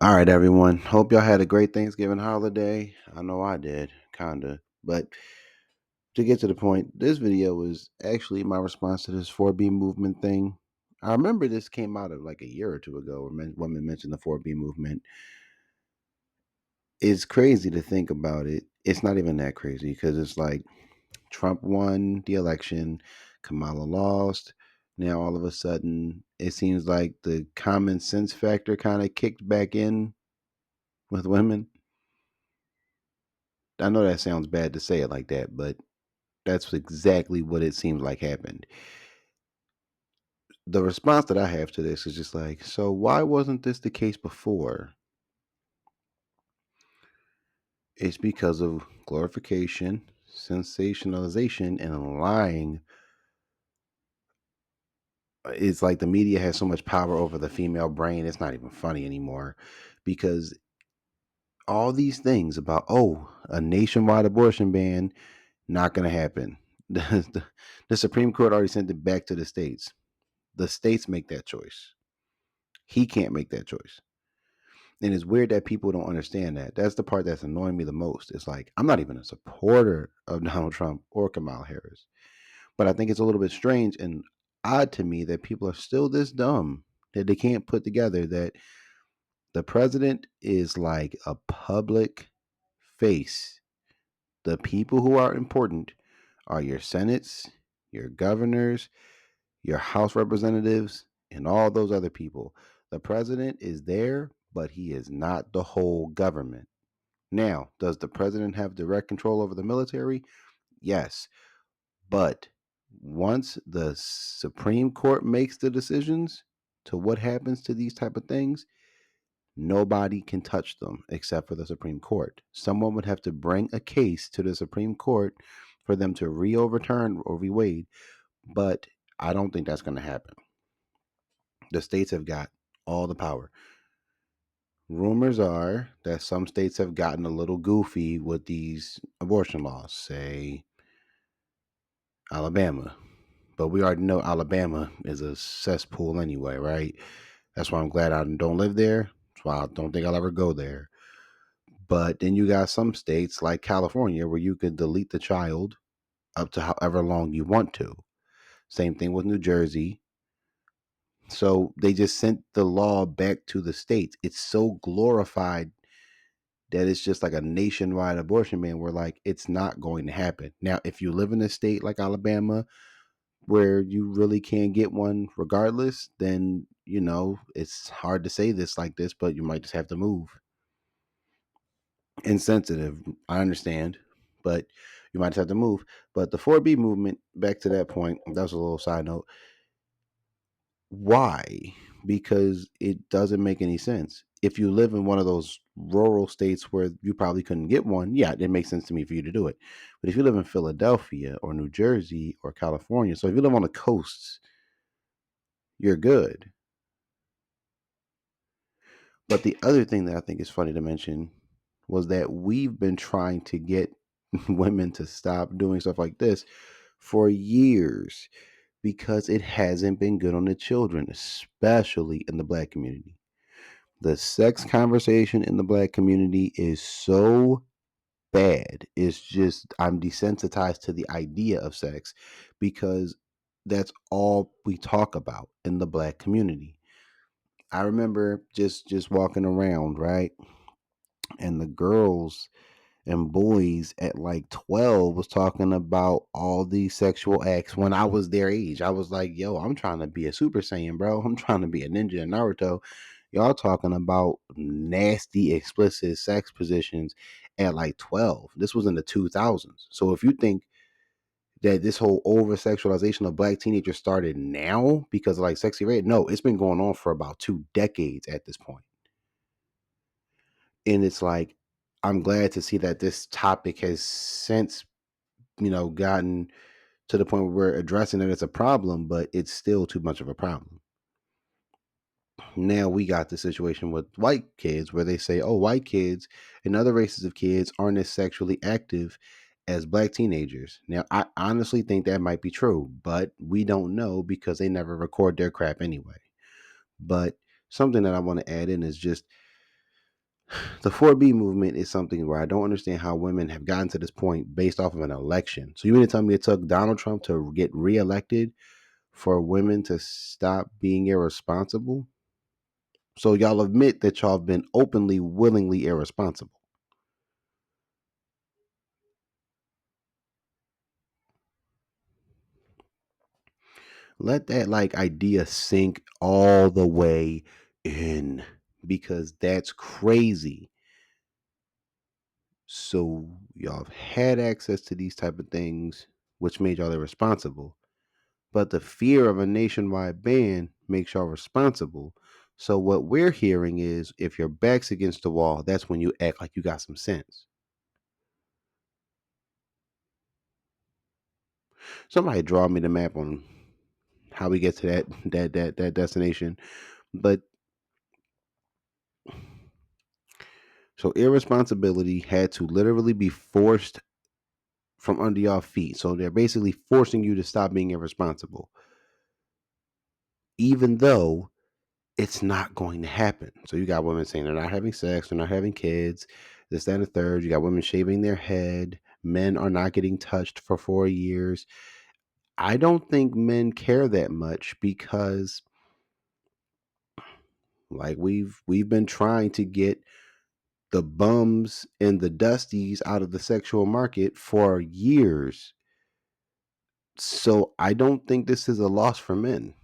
All right, everyone. Hope y'all had a great Thanksgiving holiday. I know I did, kinda. But to get to the point, this video was actually my response to this 4B movement thing. I remember this came out of like a year or two ago where women mentioned the 4B movement. It's crazy to think about it. It's not even that crazy because it's like Trump won the election, Kamala lost. Now all of a sudden, it seems like the common sense factor kind of kicked back in with women. I know that sounds bad to say it like that, but that's exactly what it seems like happened. The response that I have to this is just like, so why wasn't this the case before? It's because of glorification, sensationalization, and lying. It's like the media has so much power over the female brain, it's not even funny anymore because all these things about, oh, a nationwide abortion ban, not going to happen. The Supreme Court already sent it back to the states. The states make that choice. He can't make that choice. And it's weird that people don't understand that. That's the part that's annoying me the most. It's like, I'm not even a supporter of Donald Trump or Kamala Harris. But I think it's a little bit strange and odd to me that people are still this dumb that they can't put together that the president is like a public face. The people who are important are your senates, your governors, your House representatives, and all those other people. The president is there, but he is not the whole government. Now, does the president have direct control over the military? Yes. But once the Supreme Court makes the decisions to what happens to these type of things, nobody can touch them except for the Supreme Court. Someone would have to bring a case to the Supreme Court for them to re-overturn or re-weigh, but I don't think that's going to happen. The states have got all the power. Rumors are that some states have gotten a little goofy with these abortion laws, say Alabama. But we already know Alabama is a cesspool anyway, right? That's why I'm glad I don't live there. That's why I don't think I'll ever go there. But then you got some states like California where you could delete the child up to however long you want to. Same thing with New Jersey. So they just sent the law back to the states. It's so glorified that it's just like a nationwide abortion ban where like it's not going to happen. Now, if you live in a state like Alabama where you really can't get one regardless, then it's hard to say this like this, but you might just have to move. Insensitive, I understand, but you might just have to move. But the 4B movement, back to that point, that was a little side note. Why? Because it doesn't make any sense. If you live in one of those rural states where you probably couldn't get one, yeah, it makes sense to me for you to do it. But if you live in Philadelphia or New Jersey or California, so if you live on the coasts, you're good. But the other thing that I think is funny to mention was that we've been trying to get women to stop doing stuff like this for years because it hasn't been good on the children, especially in the black community. The sex conversation in the black community is so bad. It's just, I'm desensitized to the idea of sex because that's all we talk about in the black community. I remember just walking around, right? And the girls and boys at like 12 was talking about all these sexual acts when I was their age. I was like, yo, I'm trying to be a Super Saiyan, bro. I'm trying to be a ninja in Naruto. Y'all talking about nasty, explicit sex positions at like 12. This was in the 2000s. So if you think that this whole over sexualization of black teenagers started now because of like Sexy Red, no, it's been going on for about 2 decades at this point. And it's like, I'm glad to see that this topic has since, gotten to the point where we're addressing it as a problem, but it's still too much of a problem. Now we got the situation with white kids where they say, oh, white kids and other races of kids aren't as sexually active as black teenagers. Now, I honestly think that might be true, but we don't know because they never record their crap anyway. But something that I want to add in is just The 4B movement is something where I don't understand how women have gotten to this point based off of an election. So you mean to tell me it took Donald Trump to get reelected for women to stop being irresponsible? So y'all admit that y'all have been openly, willingly irresponsible. Let that like idea sink all the way in because that's crazy. So y'all have had access to these type of things, which made y'all irresponsible. But the fear of a nationwide ban makes y'all responsible. So what we're hearing is if your back's against the wall, that's when you act like you got some sense. Somebody draw me the map on how we get to that destination. But so irresponsibility had to literally be forced from under your feet. So they're basically forcing you to stop being irresponsible, even though it's not going to happen. So you got women saying they're not having sex, they're not having kids, this, that, and the third. You got women shaving their head. Men are not getting touched for 4 years. I don't think men care that much because like we've been trying to get the bums and the dusties out of the sexual market for years. So I don't think this is a loss for men.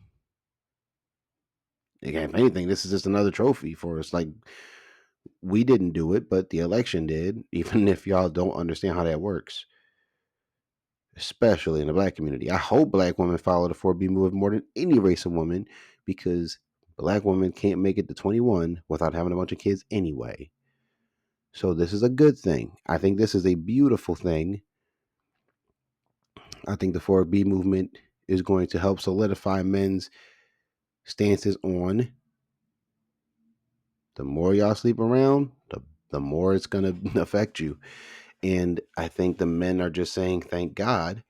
Again, if anything, this is just another trophy for us. Like we didn't do it, but the election did, even if y'all don't understand how that works, especially in the black community. I hope black women follow the 4B movement more than any race of women because black women can't make it to 21 without having a bunch of kids anyway. So this is a good thing. I think this is a beautiful thing. I think the 4B movement is going to help solidify men's stances on the more y'all sleep around, the more it's going to affect you. And I think the men are just saying, thank God.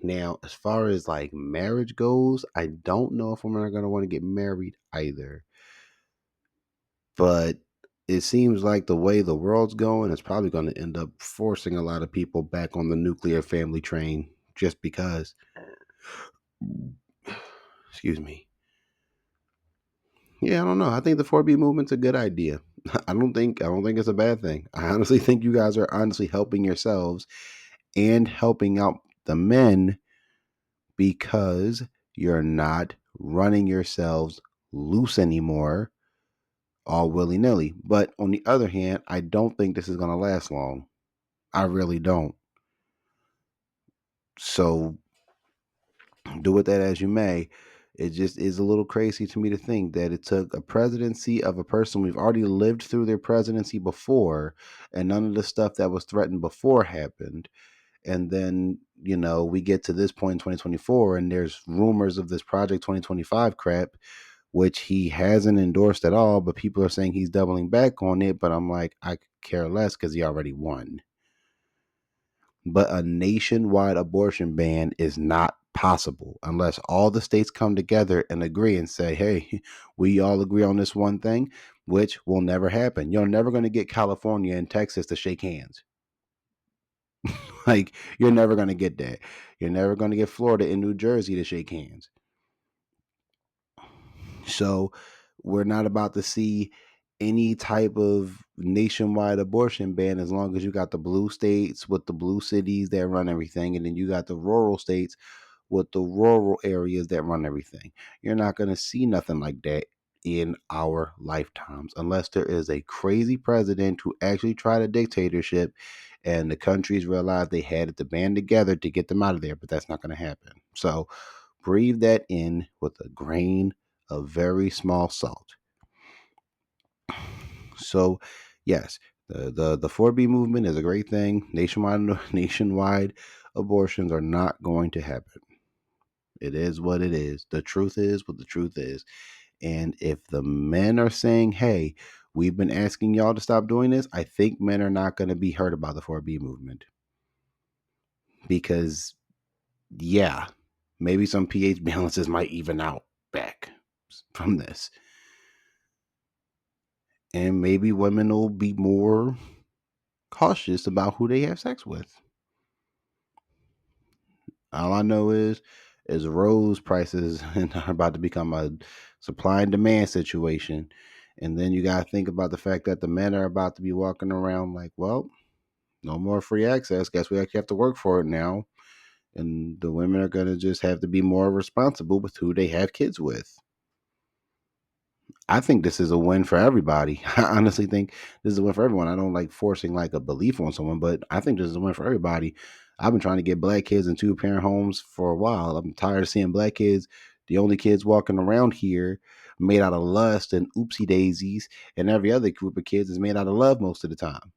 Now, as far as like marriage goes, I don't know if women are going to want to get married either. But it seems like the way the world's going, it's probably going to end up forcing a lot of people back on the nuclear family train just because. Excuse me. Yeah, I don't know. I think the 4B movement's a good idea. I don't think it's a bad thing. I honestly think you guys are honestly helping yourselves and helping out the men because you're not running yourselves loose anymore all willy nilly. But on the other hand, I don't think this is going to last long. I really don't. So do with that as you may. It just is a little crazy to me to think that it took a presidency of a person we've already lived through their presidency before, and none of the stuff that was threatened before happened. And then, we get to this point in 2024, and there's rumors of this Project 2025 crap, which he hasn't endorsed at all, but people are saying he's doubling back on it. But I'm like, I could care less because he already won. But a nationwide abortion ban is not possible unless all the states come together and agree and say, hey, we all agree on this one thing, which will never happen. You're never going to get California and Texas to shake hands. Like, you're never going to get that. You're never going to get Florida and New Jersey to shake hands. So we're not about to see any type of nationwide abortion ban as long as you got the blue states with the blue cities that run everything, and then you got the rural states with the rural areas that run everything. You're not going to see nothing like that in our lifetimes unless there is a crazy president who actually tried a dictatorship and the countries realized they had to band together to get them out of there, but that's not going to happen. So breathe that in with a grain of very small salt. So, yes, the 4B movement is a great thing. Nationwide abortions are not going to happen. It is what it is. The truth is what the truth is. And if the men are saying, hey, we've been asking y'all to stop doing this, I think men are not going to be hurt about the 4B movement. Because, yeah, maybe some pH balances might even out back from this. and maybe women will be more cautious about who they have sex with. All I know is rose prices are about to become a supply and demand situation. And then you gotta think about the fact that the men are about to be walking around like, well, no more free access. Guess we actually have to work for it now. And the women are gonna just have to be more responsible with who they have kids with. I think this is a win for everybody. I honestly think this is a win for everyone. I don't like forcing like a belief on someone, but I think this is a win for everybody. I've been trying to get black kids in two parent homes for a while. I'm tired of seeing black kids, the only kids walking around here made out of lust and oopsie daisies, and every other group of kids is made out of love most of the time.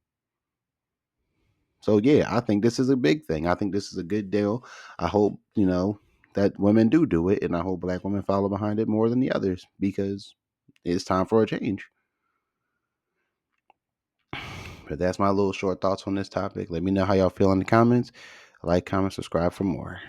So yeah, I think this is a big thing. I think this is a good deal. I hope, that women do it, and I hope black women follow behind it more than the others because it's time for a change. But that's my little short thoughts on this topic. Let me know how y'all feel in the comments. Like, comment, subscribe for more.